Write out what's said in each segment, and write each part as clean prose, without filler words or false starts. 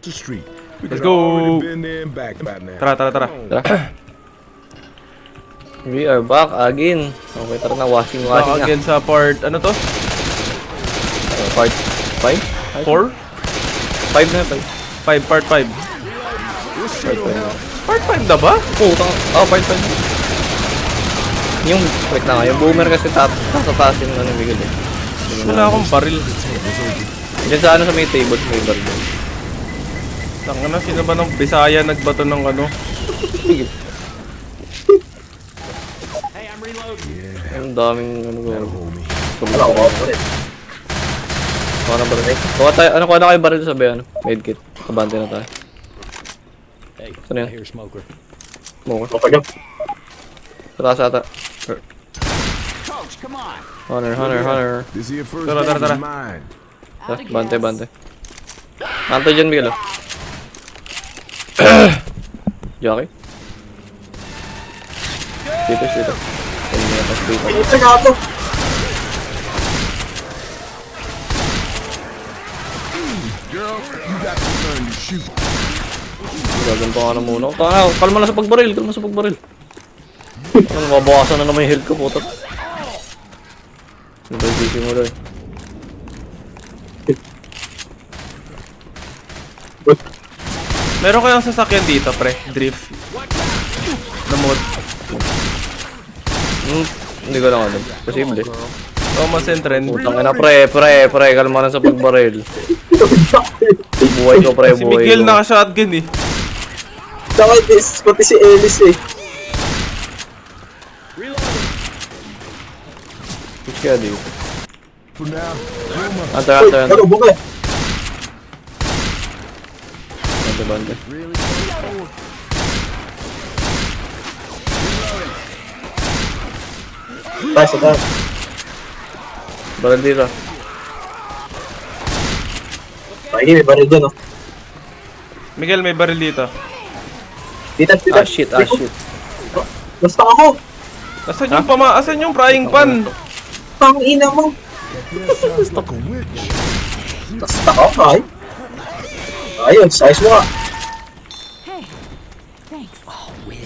the street. Let's go. Been there and back about now. Tara, tara, tara. We are back again. Okay, tara na. Washing Back na. again sa part, ano to? Part 5? 4? 5 na, 5. 5, part 5. Part 5 na. Part 5 na ba? Putang. Part 5. Yung, wait na nga. Yung boomer kasi tataas yung ano, bigil eh. Wala akong baril. Diyan sa ano sa may table, may baril. Tangina, sino ba ng Bisaya nagbato ng ano? Bigil. Ang daming ano ko. Kuha na baril. Kuha tayo, kuha na kayo baril sabi ano? Medkit. Kabante na tayo. Saan yan? Smoker. Tatas ata. Hunter. This is your first Tara, tara, day tara. of mine. Bante. Anto dyan, Miguel. Jockey? Dito. Ito nga ako. Girl, you got to learn to shoot. Gaganto ka na muna. Kalma na sa pagbaril. Ano, mabawasan na naman yung health ko, puto. Ano ba yung busy mo doon? Meron kayang sasakyan dito, pre. Drift. Na mod. Hindi ko lang alam. Posible. Thomas and Trend. Putang ina, pre. Kalma na sa pagbaril. Buhay ko, pre. Si Miguel naka-shotgun eh. Saka pati si Ellis eh. Push kaya dito. For now, Hunter. Ano, buka? Bante. Tayo. Baril dito. Ay, may baril dyan, oh. Miguel, may baril dito. Dito. Ah, shit. Basta ako. Asan yung frying pan? Pang ina mo. sounds like a witch. Basta ako, ay. Ayun, size mo ka.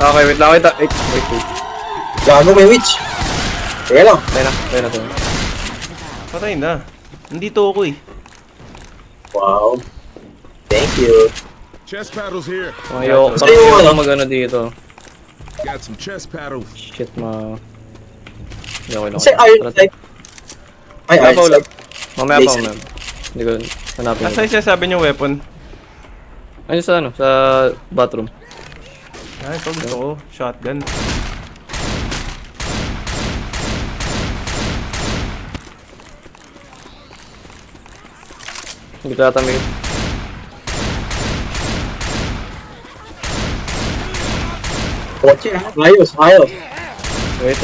Okay, wait lang. Wait. Gago may witch. Kaya lang. Tayo na. Patay na. Nandito ako eh. Wow. Thank you. Chest paddles here. Ayoko. Sa'yo, Ayoko ano? magano dito. Got some chest paddles. Shit, Okay lang. Kasi iron type. Ay, Mamaya iron pa ulit. type. Mamaya pa. Laser. Hindi ko hanapin. Asa siya sabi niyo weapon? Ano sa ano? Sa bathroom. Ay, ito gusto ko. Shotgun. Hindi ko natamig. Kotse, ayos. Wait.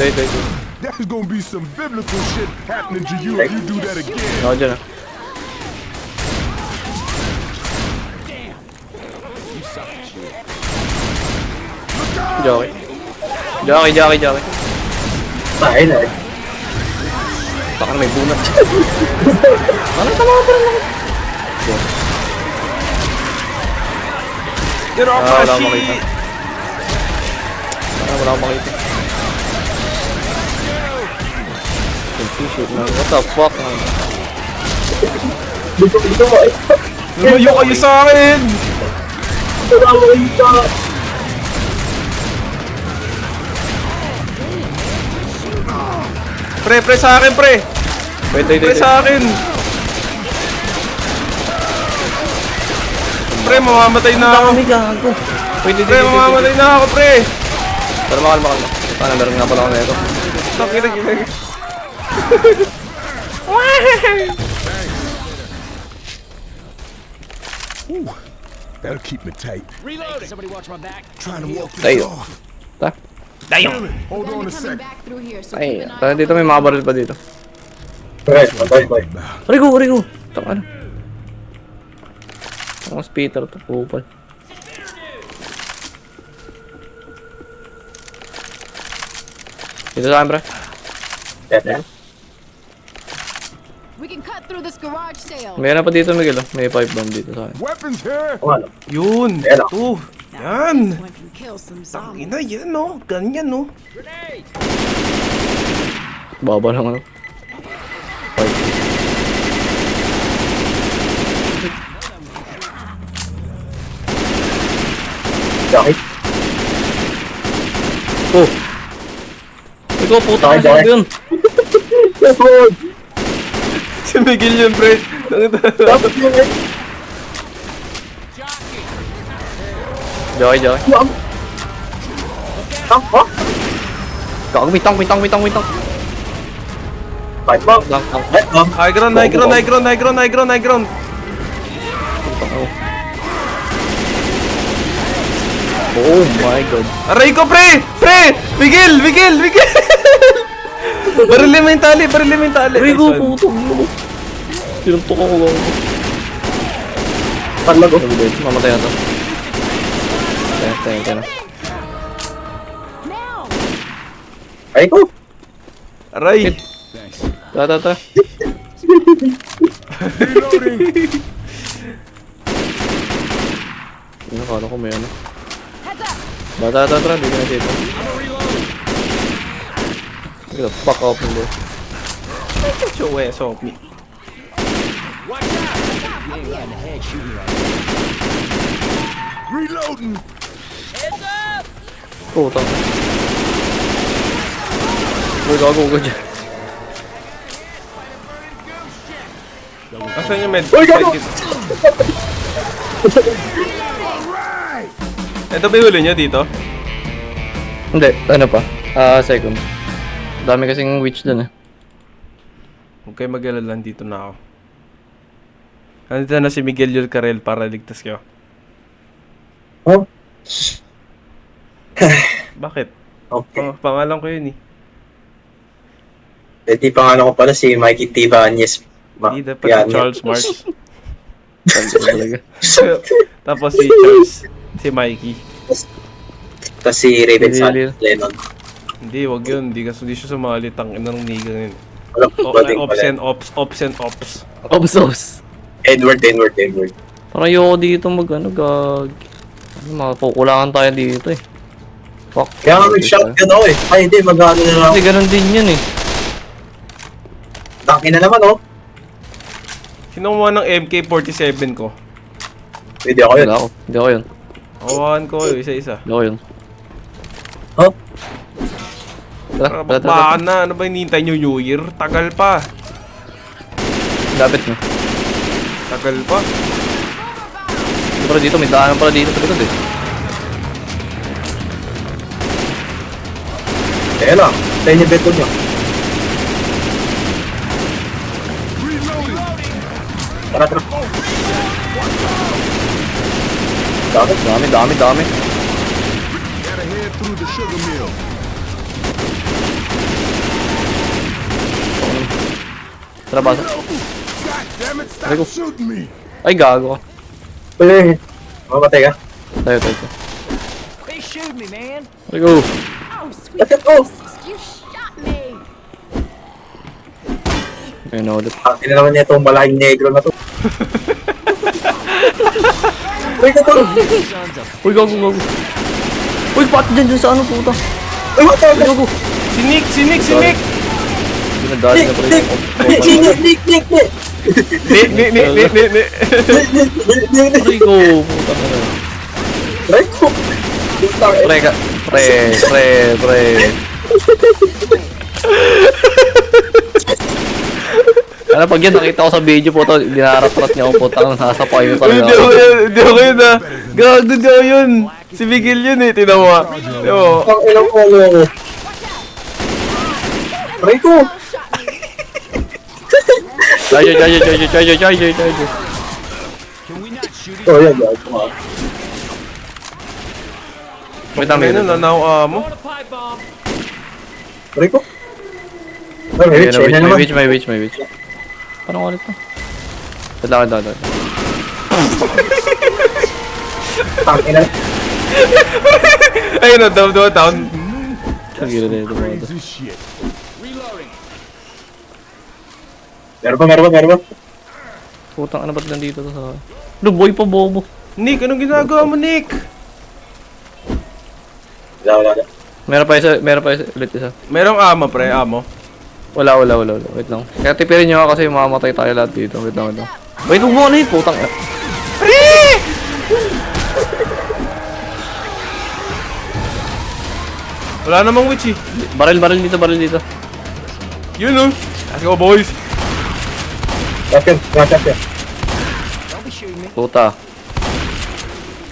There's gonna be some biblical shit happening to you if you do that again. Ako dyan ah. Jockey. Tayo na eh. Baka na may bunat. Get off Wala my akong makita. shit! Wala akong makita. Shit, man. What the fuck, man? Dito mo eh. Lumayo kayo sa akin! Wala mo isa. Pre sa akin, pre! Wait. Pre sa akin! Pre, mamamatay na ako! gago. Wait. Pre, mamamatay na ako, pre! Pero makalma. Paano, meron nga pala ako na ito. Takina. That'll keep me tight. Reloading. Somebody watch my back. Trying to walk this Tayo. off. Ta? Hold on a sec. Ay, tara dito may mga baril pa dito. Patay. Rigo. Taka na. Ang speeder to, kupal. Dito sa akin, bro. Yeah. We can cut through this Next garage sale. Meron pa dito, Miguel. May pipe bomb dito sa akin. Weapons here. O ano? Yun! Ayan, oh. Ito! Yan! One can kill some zombies. Ina, yan no! Ganyan no! Baba lang ano. Pipe. Jackie? Oh! Ikaw, puta ka Jackie, sa yun. Jackie! Si Miguel yun, pre! Dapat yun eh. Joy, Joy. Yan. Ah, ha? Gago, may tank. Fight bomb. Tank. Fight bomb. High ground, high ground, high ground, high ground, high ground, high ground! Oh my god. Aray ko, pre! Pre! Miguel! Miguel! Miguel! Barilin mo yung tali, barilin mo yung tali. Ay, go, Nice one. puto. Sinuntok ako, gago. Panlag oh. Mamatay na to. Tayo na. Now. Ay ko. Aray! Ta. Reloading. Ano, kala ko may ano. Heads up. Tara, di ka na dito. Get the fuck off from there. Get your ass off me. Reloading. Puta. Uy, gago ka dyan. Asan yung med? Uy, gago! Ito ba yung huli nyo dito? Hindi, ano pa? Second. Dami kasing witch dun eh. Huwag kayo mag-alala, dito na ako. Nandito na si Miguel Yulcarel para ligtas kayo. Oh. Bakit? Okay. Pangalan ko yun eh. Pwede pangalan ko pala si Mikey T. Banyes. Hindi dapat si Charles Marx. Tanto talaga. Tapos si Charles, si Mikey. Tapos si Raven Really? Lennon. Hindi, wag yun. Hindi siya sumali. Tangin ng nigang yun. Walang bading Ops pala. and ops, ops and ops. Obsos. Edward. Parang ayoko dito gag. Ano, makukulangan tayo dito eh. Fuck. Kaya nga nag-shotgun ako eh. Ay hindi, mag-ano na lang. Kasi ganun din yun eh. Tangin na naman oh. Sino kumuha ng MK47 ko? Pwede ako yun. Hindi ako yun. Awahan ko isa-isa. Hindi ako yun. Huh? Tara. Baka na, ano ba hinihintay nyo New Year? Tagal pa. Lapit mo. Tagal pa. Pero dito, may daanan pala dito sa likod eh. Kaya lang, tayo niya beto niyo. Tara. Dami. Gotta head through the sugar mill. Tara, basa. God damn it! Ay, go. Stop shooting me. Ay, gago. Uy, mamatay ka. Tayo. They shooting me, man. Ay, go. Oh, sweet Let's go. Jesus, you shot me. Ayun na ulit. Tangin na naman niya itong malahing negro na to. Uy, ito. Uy, gago. Uy, pati dyan sa ano, puta. Uy, matay ka. Gago. Sinik! Pinadali na pala yung Nick. Ni. Aray ko, puta ka na. Right ko. Pre. Ano pag yan nakita ko sa video po to, dinarat-rat niya ako po, nasa payo talaga Hindi ako. ako yun ah. Gago, hindi ako yun. Si Miguel yun eh, tinaw mo. Tinaw mo. Ang ilang polo ako. Right ko. Charge. Oh, yan. Wait lang, May nanaw mo. Right ko. May witch, May witch. Paano ulit to? Dala. Tangin na. Ayun na, down. Sige na ito. Crazy shit. Meron pa. Putang ano ba't nandito to sa... Luboy pa bobo. Nick, anong ginagawa mo, Nick? Wala. Meron pa isa, ulit isa. Merong amo, pre, amo. Wala. Wait lang. Kaya tipirin nyo ako kasi mamamatay tayo lahat dito. Wait lang. Wait, huwag mo ano yun, putang ina. Wala namang witch eh. Baril dito. Yun oh. Let's go, boys. Shotgun. Don't be shooting me. Puta.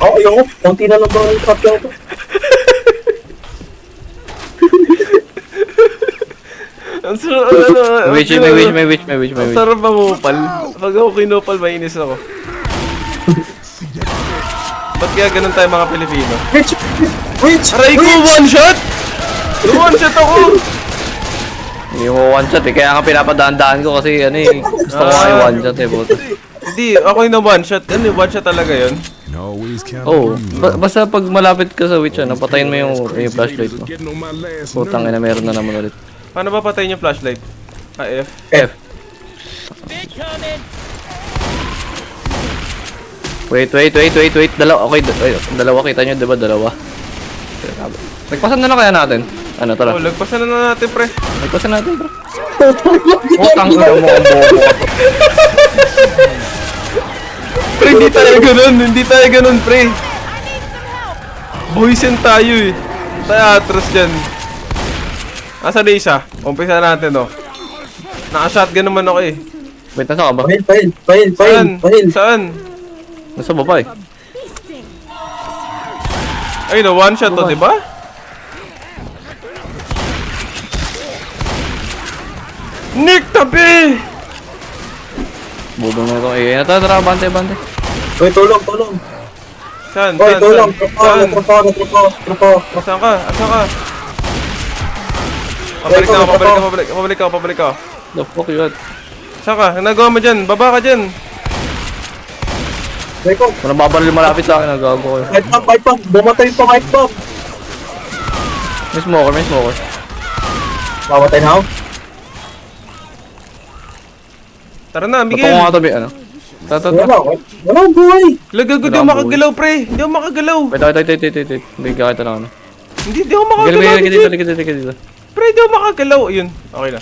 Ayoko. Konti na lang ba yung shotgun ko? Ang sarap, May witch. Ang sarap mangupal. Pag ako kinupal, mainis ako. Ba't kaya ganun tayo mga Pilipino? Witch! Aray ko, one shot! One shot ako! Hindi mo one shot eh. Kaya nga pinapadaan-daan ko kasi ano eh. Gusto ko nga yung one shot eh, puta. Hindi, ako yung one shot. Ano yung one shot talaga yun? Can always count Oo. on you. Basta pag malapit ka sa witch, ano, patayin mo yung flashlight mo. Getting on my last Putang ina, meron na naman ulit. Paano ba patayin yung flashlight? F. F. Wait. Dalawa. Okay, dalawa. Kita nyo, diba? Dalawa. Nagpasan na lang kaya natin. Ano, tara. Oh, lagpasan na natin, pre. Nagpasan natin, bro. Putang ina mo ang bobo ka. Pre, hindi tayo ganun, pre. Boysen tayo eh. Tayo atras dyan. Asa na isa? Umpisa natin, oh. Naka-shotgun naman ako eh. Wait, nasa ka ba? Pahil. Saan? Nasa baba eh. Ay, no, one shot to, diba? Nick, tabi! Bobo na ito. Eh, tara, bante. Uy, tulong. Saan? Uy, Saan? tulong. Saan? Tropa. Saan ka? Asan ka? Pabalik ka. The fuck yun? Saan ka? Ang nagawa mo dyan? Baba ka dyan. Reko, Kung nababaril malapit sa akin, nagago ko yun. fight pump. Bumatay pa fight pump. May smoker. Mamatay na ako. Tara na, Ba't Miguel. ako nga tabi, ano? Tara. Wala akong buhay. Lagago, di ako makagalaw, pre. Di ako makagalaw. Wait. Hindi kakita na ano. Hindi ako makagalaw. Dito. Pre, di ako makagalaw. Ayun, okay na.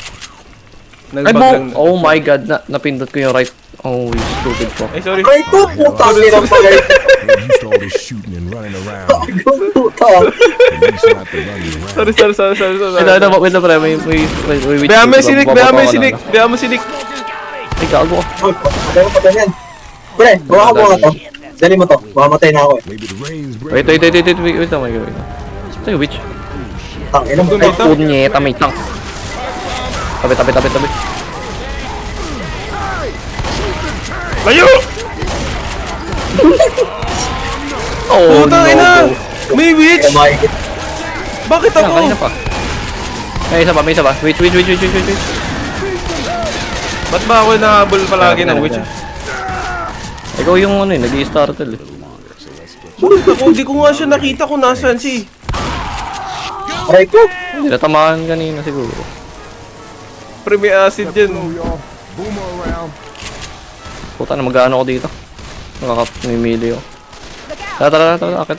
Ay, Nagbag lang. oh my god, napindot ko yung right. Oh, you stupid fuck. Ay, sorry. Ay, putang ina ng pagay. We're used to all this shooting and running around. Putang. We're used to not to running around. Sorry. Wait na pre, may witch. Baya mo si Nick. Ay, gago ka. Patay yan. Pre, bawa mo nga to. Dali mo to. Mamatay na ako eh. Maybe the rain's Wait lang, wait. Ito yung witch. Tang ina mo. Ito. Punyeta, may tank. Tabi. Layo! Oh, Putang ina! May witch! Oh my God. Bakit ako? Kanina pa. May isa pa. Witch. Ba't ba ako nahabol palagi ng witch? Ikaw yung ano nag-i-startle eh. Ako, di ko nga siya nakita kung nasaan siya. Aray ko. Hindi natamaan kanina siguro. Pre, may acid dyan. boomer around. Puta na mag-ano ko dito. Nakaka-mimili ako. Tara, akit.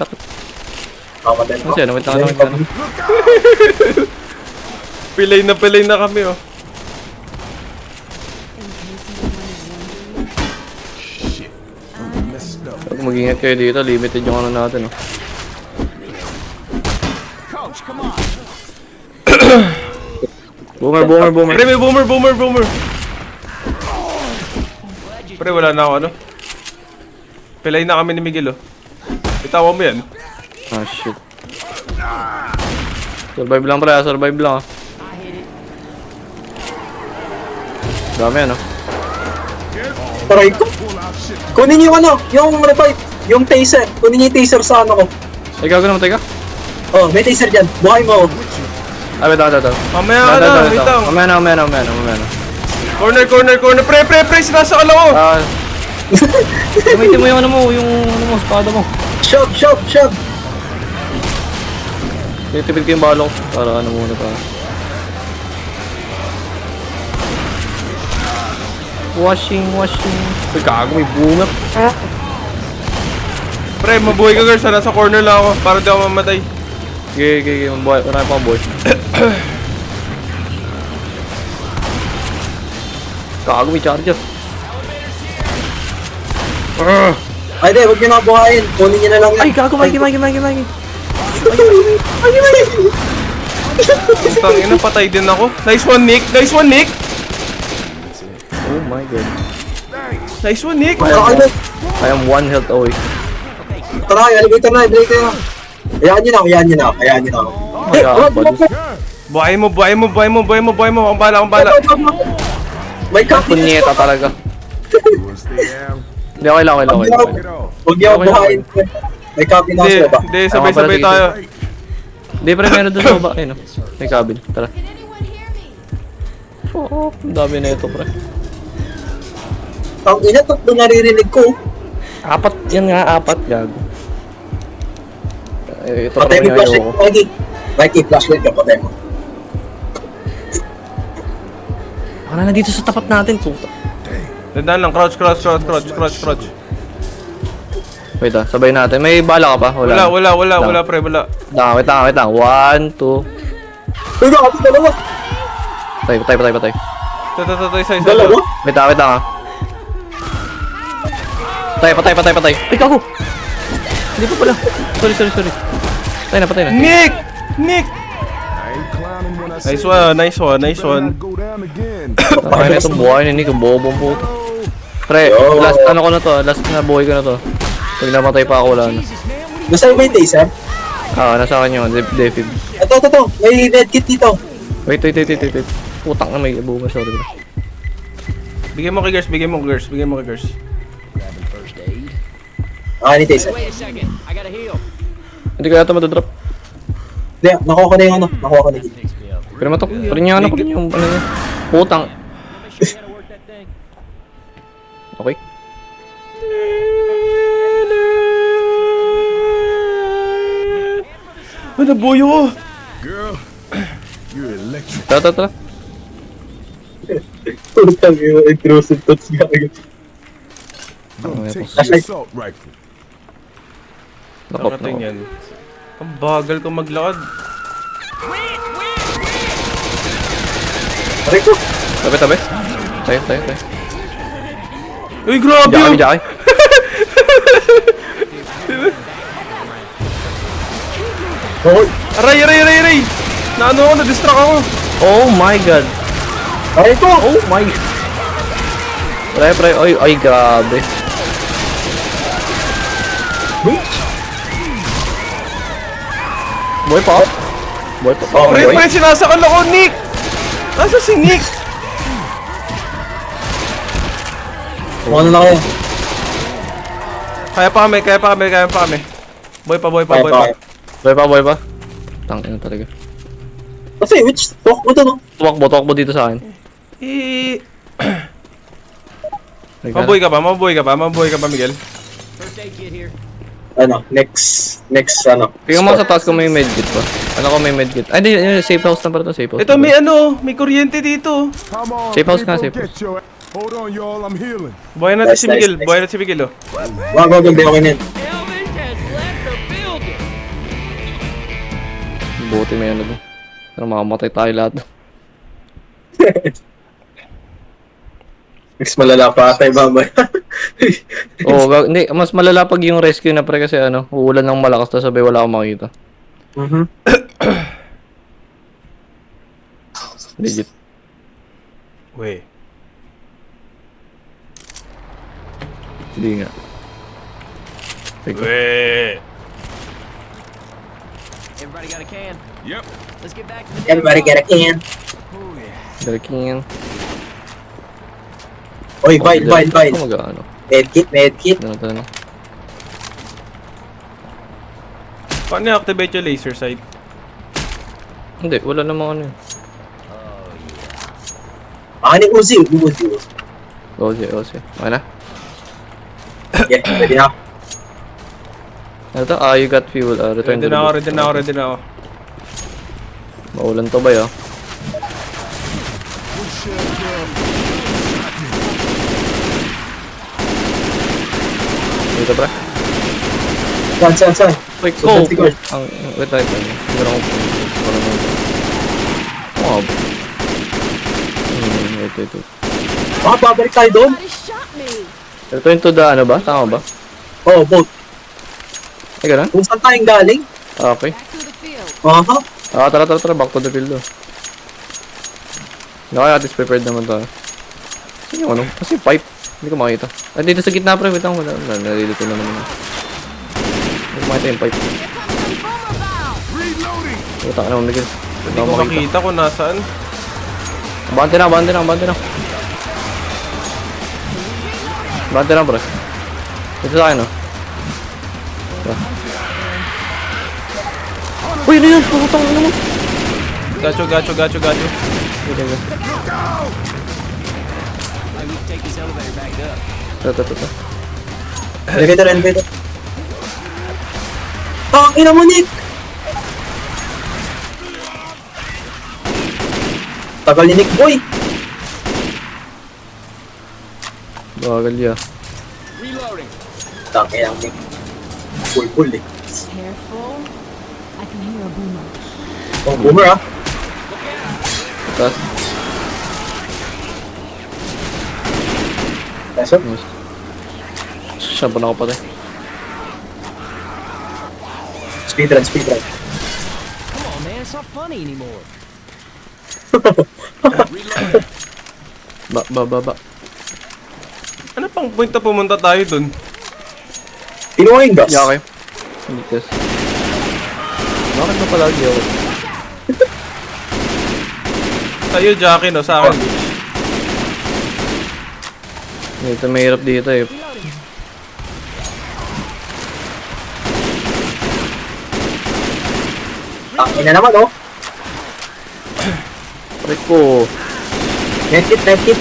Mamatay na Ano siya? Wait lang. Pilay na kami, oh. Pag mag-ingat kayo dito, limited yung ano natin, oh. Coach, come on. Boomer. Pre, may boomer. Pre, wala na ako, ano? Pilay na kami ni Miguel, oh. Itawa mo yan. Ah, shit. Survive lang, pre. Survive lang, ah. Dami, ano? Aray ko. Kunin niyo yung ano, yung revive, yung taser. Kunin niyo yung taser sa ano ko. Ay, gago naman, teka. Oh, may taser dyan. Buhay mo ako. Ah, wait lang. Mamaya ka na, wait lang. Mamaya na. Corner. Pre, sinasakal ako. Ah. Gamitin mo yung ano mo, espada mo. Shove. Titipid ko yung balong para ano muna pa. Washing. Uy, gago, may bunga. Pre, mabuhay ka girls. Nasa corner lang ako para di ako mamatay. Sige. Mabuhay. Marami pang boy. Gago, may charger. Ay, di, huwag nyo na buhayin. Kunin nyo na lang yan. Ay, gago, Mikey. Putang ina, patay din ako. Nice one, Nick. Oh my god. Nice one, Nick. I am 1 health away. Tara, elevator na. Hayaan nyo na. Oh my god, buddy. Buhay mo. Ang bala. May copy. Punyeta talaga. Stay down. Hindi, okay lang. Huwag nyo buhayin. May copy na Hindi, sa baba. hindi. Sabay-sabay tayo. Hindi, pre, meron doon sa baba. Ayun, oh. May cabin. Tara. Oo, ang dami na ito, pre. Ang ina, tatlo naririnig ko. 4 yan nga, 4. Gago. Ito Patay mo yung flashlight, ayoko. Mikey, flashlight ka, patay mo. Baka na dito sa tapat natin, puta. Dandan lang. Crouch. Wait sabay natin. May bala ka pa? Wala, pre. Wala. Wait lang. 1, 2. Uy, ako, dalawa. Patay. Isa. Dalawa? Wait lang ah. Patay. Ay, gago! Hindi pa pala. Sorry. Patay na. Nick! I ain't clowning when I say Nice one. better not go down again. Patay na itong buhay ni Nick. Ang bobong puto. Pre, last na buhay ko na to. Pag namatay pa ako, wala na. Nasa yung may taser? Nasa akin yun. Defib. Ito. May medkit dito. Wait. Putang na may bunga. Sorry bro. Bigyan mo kay girls. Ni taser. Wait a second. I gotta heal. Hindi kaya ito madadrop. Hindi, nakuha ko na yung nakuha ko na yung Pero matok. Parin yung ano niya. Putang. Okay. Nabuhay ako. Girl, you're electric. Tara. Putang yung intrusive thoughts nga. Gonna take That's the assault rifle. Nakop Nakating na. yan. Ang bagal ko maglakad. Aray ko. Tabi. Tayo. Uy, grabe yun! Jackie. Hoy. Aray! Na-distract ako. Oh my god. Aray ko. Oh my. Pre. Ay, grabe. Boy pa. Oh, Pre, sinasakal ako, Nick! Nasa si Nick? Ano na kayo? Kaya pa kami. Boy pa. Boy pa. Tangina talaga. Kasi, which talk mo to, no? Tuwakbo dito sa akin. Mabuhay ka ba, Miguel? First aid kit here. Next, Tingnan mo sa taas kung may medkit pa. Ano ko may medkit? Ay, hindi, safe house na pala to, safe house. Ito, may kuryente dito. Come on, Safe house nga, people, safe get your. Hold on, y'all. I'm healing. Buhay natin si Nice. Miguel, oh. Wag, hindi ako yan. Elvis has left the building. Buti may ano doon. Pero makamatay tayo lahat. Mas malala pa tayo mamaya. Hindi, mas malala pag yung rescue na pre kasi uulan ng malakas na sabay wala akong makita. Legit. Weh. Hindi nga. Weh. Everybody got a can. Yep. Let's get back to the Everybody get a can. Dalaking yan. Oy, Vine. Ito mag-ano. Medkit. Ano. Paano i-activate yung laser sight? Hindi, wala namang ano yun. Ni Uzi. Okay. Okay na? Yeah, pwede na. Ano to? You got fuel. Return to the boat. Ready na ako. Maulan to ba yun? Dito, pre. Saan? Wait, So, go! safety guard. Wait. Siguro ako. Wala na ito. Oh, wait. Baka babalik tayo doon. Somebody shot me. Ito yung to the ano ba? Tama ba? Oo, boat. Ay, ganun? Kung saan tayong galing? Okay. Back to the field. Aha. Tara. Back to the field, oh. Okay, at least prepared naman tayo. Saan yung ano? Kasi yung pipe. Hindi ko makita. Ay, dito sa gitna, pre. Wait lang. Nalilito naman naman. Hindi ko makita yung pipe. Here comes some boomer bound. Reloading. Puta ka naman, Miguel. Hindi ko makita kung nasaan. Bante na, pre. Dito sa akin, oh. Tara. Uy, ano yun? Putang ano mo? Gacho. Wait. Like we can take this elevator back up. Ito. Elevator. Oh, ina mo, Nick! Tagal ni Nick, boy! Bagal ya. Reloading. Taki ang Nick. Full eh. Careful. I can hear a boomer. Oh, boomer ah. Tapos, Kaso? siya pa na ako patay. Speedrun. Come on, man. It's not funny anymore. Ba. Ano pang point na pumunta tayo dun? Pinuha yung gas. Yeah, okay. Hindi kasi. Bakit ba palagi ako? Sa'yo, Jackie, no? Sa akin. Dito mahirap dito eh. Taki na naman, oh. Aray ko.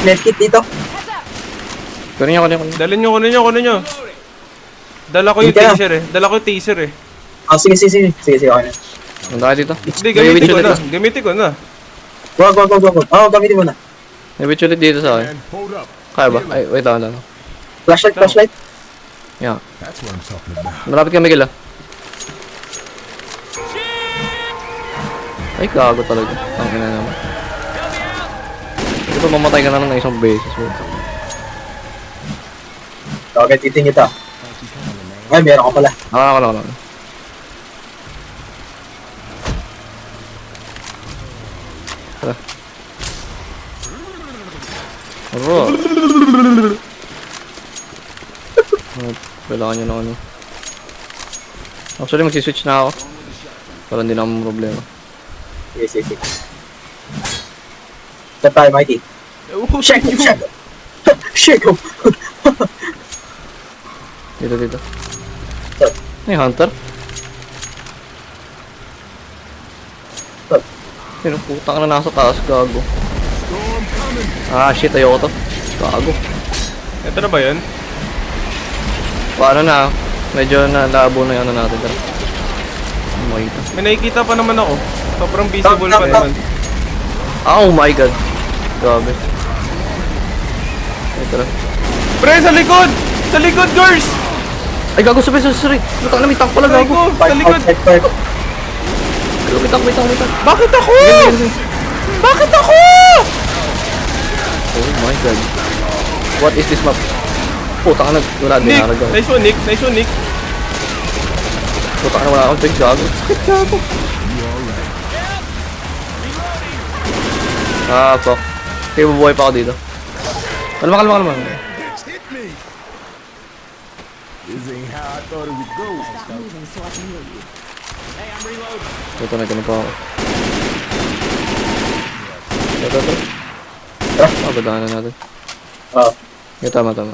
Medkit dito. Kunin niya. Dalhin nyo. Dala ko yung Hindi ka. taser eh. Ah, sige, okay na. Punta ka dito. Hindi, gamitin ko na. Go. Oo, gamitin mo na. May bitch ulit dito sa akin. And hold up. Kaya ba? Ay, wait lang. Flashlight. Yeah. That's what I'm talking about. Malapit ka, Miguel, ah. Ay, gago talaga. Ang ina naman. Hindi pa mamatay ka na lang ng isang beses. Okay, titing kita. Ay, meron ka pala. Ako. Tara. Aro. Kailangan nyo na ano. Actually, magsiswitch na ako. Para hindi na akong problema. Sige. Saan tayo, Mikey? Shake him. Dito. Saan? Ay, hunter. Saan? Sino putang na nasa taas, gago. Ah, shit, ayoko to. Gago. Ito na ba yan? Paano na? Medyo nalabo na yung ano natin. Tara. Makita. May nakikita pa naman ako. Sobrang visible pa naman. Oh my god. Grabe. Ay, tara. Pre, sa likod! Sa likod, girls! Ay, gago, sorry. Butang na, may tank pala, gago. Sa likod! Fight. May tank. Bakit ako? Bakit ako? Oh my god. What is this map? Putang na, wala din Nick! naragaw. Nice one, Nick. Putang na, wala akong take, gago. Sakit, gago. Ah, fuck. Okay, mabuhay pa ako dito. Kalma. Bitch, hit me. This ain't how I thought it would go. Stop moving so I can hear you. Hey, I'm reloading. Ito na, ganun pa ako. Ito. Ah, badaan na natin. Oh, Okay, tama. God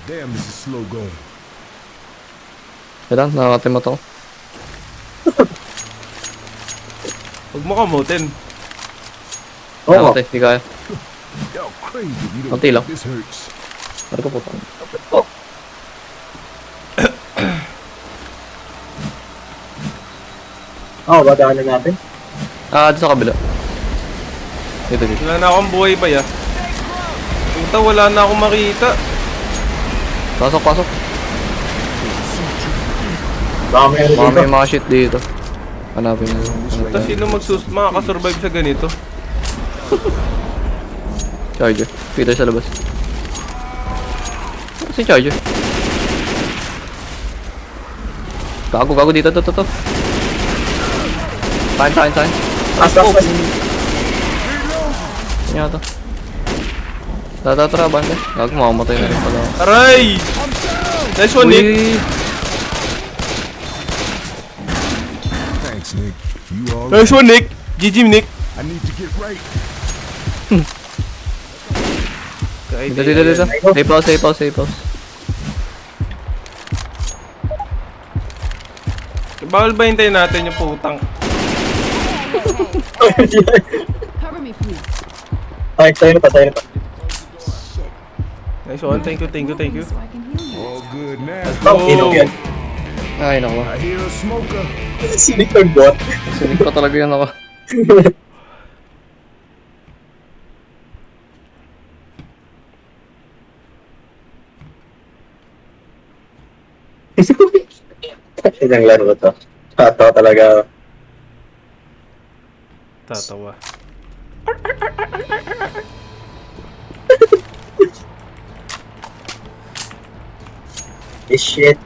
damn, this is slow going. Kailan, nakakatimot ako. Huwag mo kamutin. oo. Nakakatay, di kaya. Y'all crazy. You Konti lang. don't think this hurts. Ano ka putang? Badaanan natin. Ah, dito sa kabila. Dito. Wala na akong buhay pa ya. Puta, wala na akong makita. Pasok. Baka may ano Baka dito. may mga shit dito. Hanapin na. Tapos sino makakasurvive sa ganito? Charger. Peter sa labas. Si Charger. Gago dito. To. Saan. Taas. Yan to. Tara, banda. Gago, mamamatay na rin pala ako. Aray! Nice one, Nick! Uy! Thanks, Nick. You all. Nice one, Nick! GG, Nick! I need to get right. Dito. Safe house. Bawal ba hintayin natin yung putang? Cover me, please. Ay, tayo na pa. Nice one, thank you. So I can heal you. All good now. Oh, inog yan. Ay, naku. I hear a smoker. Sinig ng bot. Sinig pa talaga yan ako. Ilang laro to. Tato talaga. Tatawa. This shit.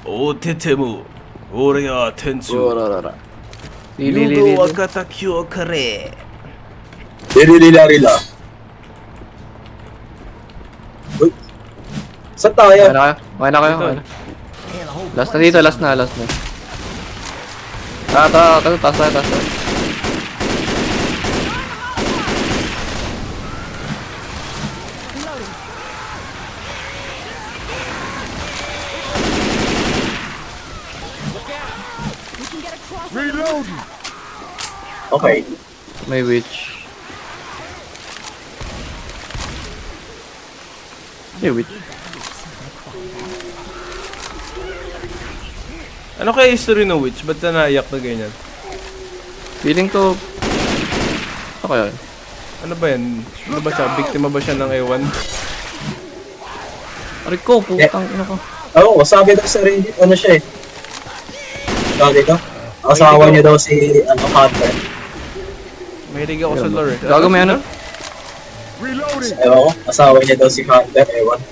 O tetemu, ore ya tensu. Lili. wakata kyo kare. Rila. Uy. Saan tayo? Okay na kayo. Last na. Taas tayo. Reloading. Okay. May witch. Ano kaya history ng witch? Ba't na naiyak na ganyan? Feeling ko... Ano kaya yun? Ano ba yan? Ano ba siya? Biktima ba siya ng ewan? Aray ko, putang ina ko. Oo, sabi daw sa Reddit, ano siya eh. Sabi ko, asawa niya daw si, Hunter. Mahilig ako sa lore. Gago, may ano? Reloading. Ewan ko, asawa niya daw si Hunter, ewan.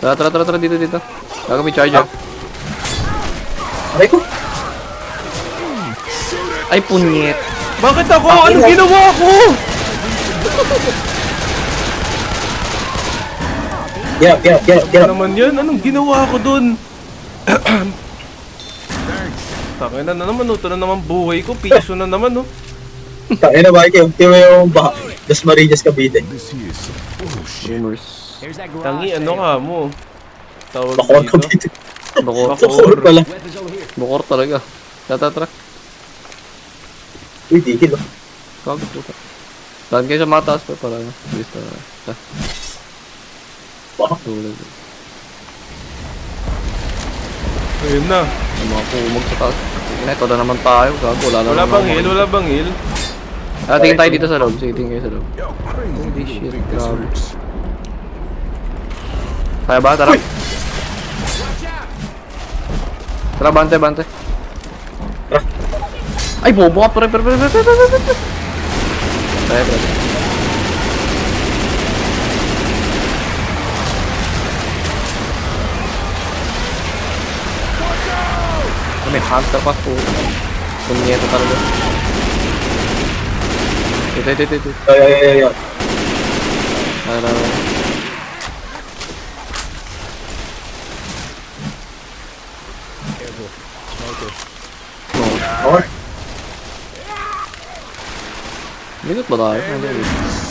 Tara, dito. Gago, may charger. Aray ko, Ay, punyet. Bakit ako? Anong ginawa ko? get Ano up. naman yan? Anong ginawa ko dun? Takay na naman, ito na naman buhay ko. Piso na naman, no? Tayo na ba, Kim? Kim yung Das Marinas Cavite. This here is some bullshit. Rumors. Here's that garage. Tangi, ano ka mo? Tawag Bakor dito. Cavite. Bukor. Bakor pala. Weapons over here. Bukor talaga. Tara. Uy, dikil oh. Gago, puta. Saan kayo sa mataas pa para ano? Bilis na. Baka. Tulad. Ayun na. Yung mga kumag sa taas. Ito na naman tayo. Gago, Wala bang heal? Tingin tayo dito sa loob. Sige, tingin kayo sa loob. Yo, crazy. Holy shit, Think this grabe. hurts. Kaya ba? Tara. Tara, bante. Ay, bobo ka. Pre. Pre. May hunter pa po. Punyeta talaga. Ito. Yo. Tara. Or, Minute ba tayo?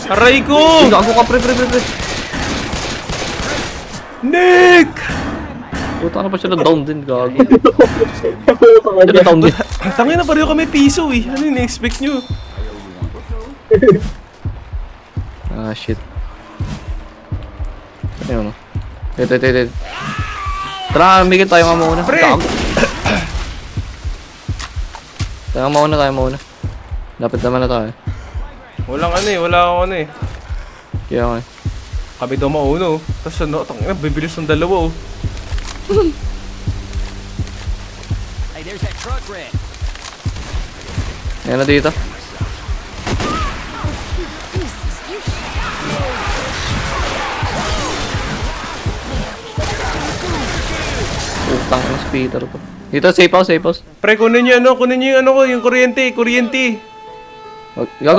Aray ko! Uy, gago ka, pre. Nick! Puta na pa sila down din, gago. Ano Sila down din. Tangi na pareho kami piso eh. Ano yung expect nyo? Ah, shit. Ayun, no? Ito. Tara, migit tayo nga muna. Pre! Gago. Tayo mauna. Dapat naman na tayo. Wala akong ano eh. Kaya nga. Kami daw mauno. Tapos ano, bibilis ng dalawa oh. Hey, there's that truck wreck. Ayan na dito. Utang ng speeder to. Dito, safe house, safe house. Pre, kunin niyo yung ano ko, yung kuryente. Gago,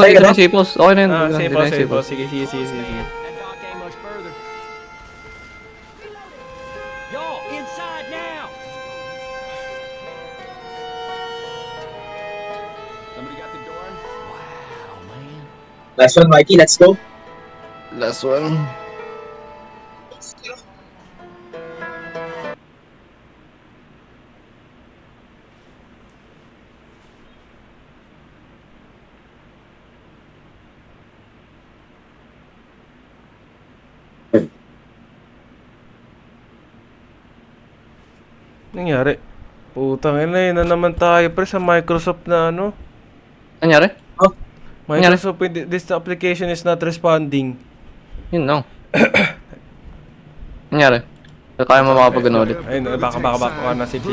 dito na yung safe house. Okay na yun. Ah, Dito na safe yung house. Sige. That dock ain't much further. Y'all, inside now! Somebody got the door? Wow, man. Last one, Mikey, let's go. Last one. Nangyari? Putang ina, yun na naman tayo pre sa Microsoft na ano. Nangyari? Microsoft, this application is not responding. Yun lang. Nangyari? Kaya mo makapag-ano ulit. Ayun, baka na, save.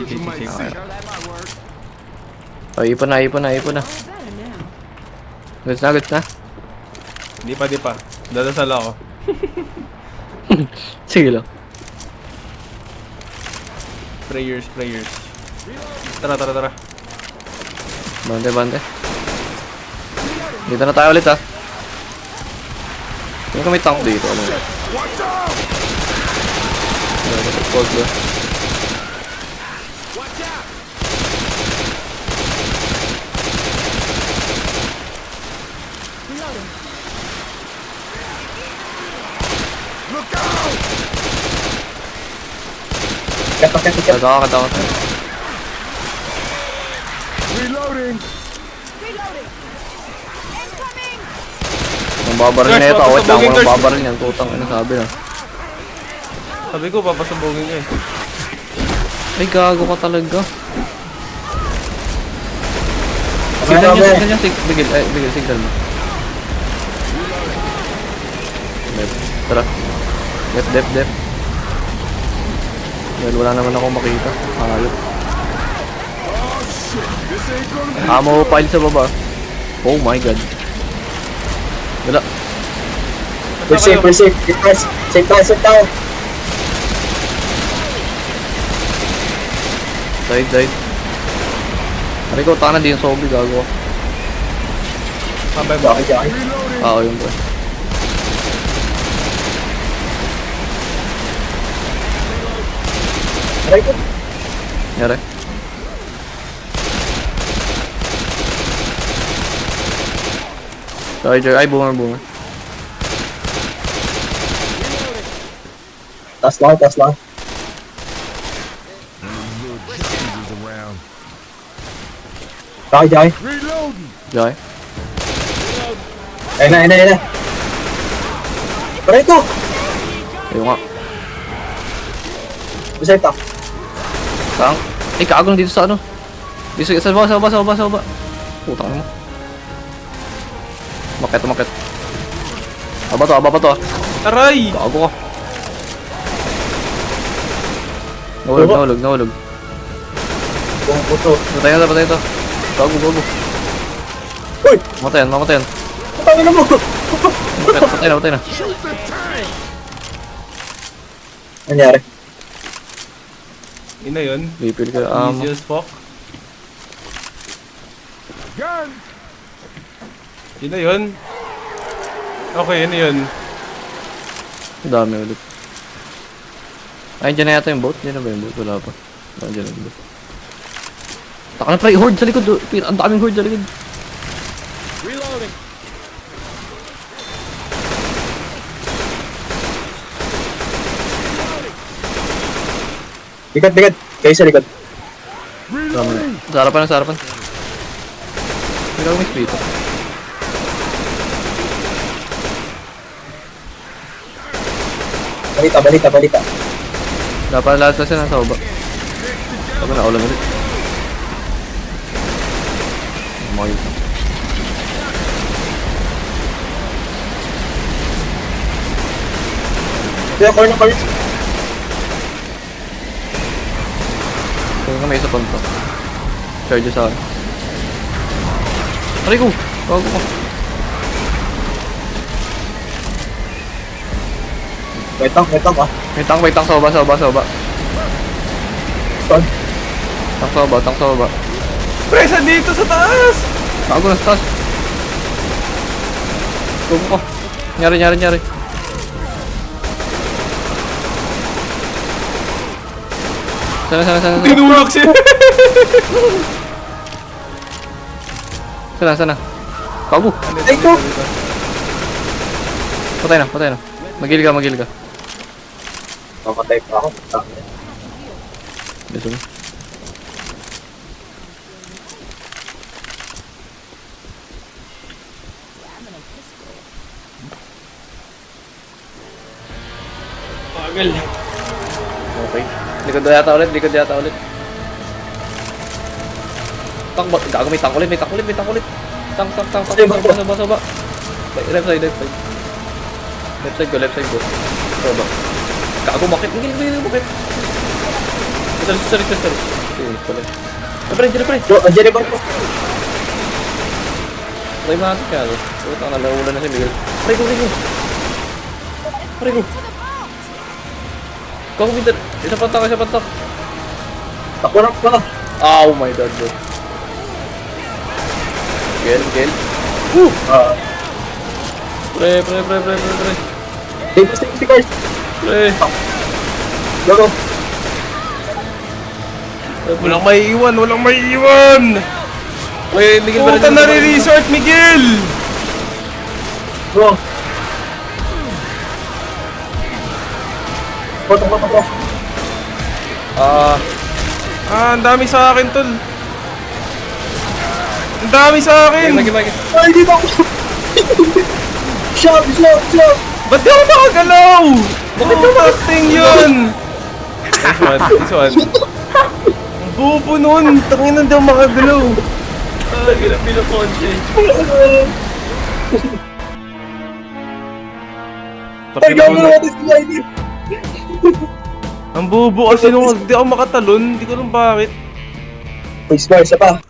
Oh, ipon na. Better now. Goods na. Di pa. Dadasal ako. Sige lang. Prayers. Tara. Bante. Dito na tayo ulit ha. Hindi ko may tank dito. Ano yun? Pause ba? Look out! Kata ko. Reloading! Ang babaril na Guys, ito. Wait lang, papasabugin, walang guys. babaril yan. Tutang ano sabi na. Sabi ko, papasabugin ka eh. Ay, gago ka talaga. Ano ba? Signal niya. Bigil, signal mo. Left. Tara. Left. Well, wala naman ako makita. Hayop. This ain't gonna be Ammo pile sa baba. Oh my god. Wala. We're safe. Safe tayo. Side. Pare ko, tanan din yung zombie, gago. Sabay ba? Jockey. Oo, yun bro. Aray ko. Yari. Sorry, ay, boomer. Tas lang. around. Jockey. Reloading! Jai. Ayun na. Aray ko. Ayun nga. Safe ta. Tank. Ay, kagong dito sa ano. Dito sa baba. Putang mo. Makit. Aba to. Aray! Gago ka. Nahulog. Buong puto. Patay to. Gago. Uy! Mamatayan. Patangin na mo. Patay na. Nangyari. Ina yun. Refill ka. Easy as fuck. Gun! Ina yun. Okay, yun. Ang dami ulit. Ay, dyan na yata yung boat. Dyan na ba yung boat? Wala pa. Dyan na yung boat. Taka na pre, horde sa likod. Ang daming horde sa likod. Reloading. Likod. Kayo sa likod. Reloading! Sa harapan. Hindi ka may speed. Balita. Dapat lahat kasi nasa baba. Sabi na, ulan ulit. Makita. Kaya corner. Kung ka may isa punto. Charge sa akin. Aray ko! Bago ko. May tank ah. May tank sa baba. Saan? Tank sa baba. Presa dito sa taas! Bago na sa taas. Bago ko. Nyari. Sana. Tinulak siya! Sana. Bago. Ay ko! Patay na. Magil ka. Mamatay pa ako. Dito. Okay. Likod yata ulit. Tank ba? Gago, may tank ulit. Tank. Baba. Left side. Left side ko. Baba. Gago, bakit? Hindi, bakit? Sorry. Pala. Pre. Yo, andyan ba ko? Try mo natin kaya. Puta na, naulan na si Miguel. Pare ko. Gago, Peter. Isa pantak. Ako na. Oh my god, bro. Miguel. Pre. Dito si guys. Pre. Go. Walang may iwan! Pre, Miguel ba Puta na re-resort, Miguel! Go. Foto. Ang dami sa akin, tol. Ang dami sa akin! Miguel. Ay, di ba ako? Shot. Ba't di ako makagalaw? Bakit yung acting yun? This one. Ang bobo nun. Tangin na daw makagalaw. Ay, gawin natin si ID. Ang bobo kasi nung di ako makatalon. Hindi ko alam bakit. Isa pa.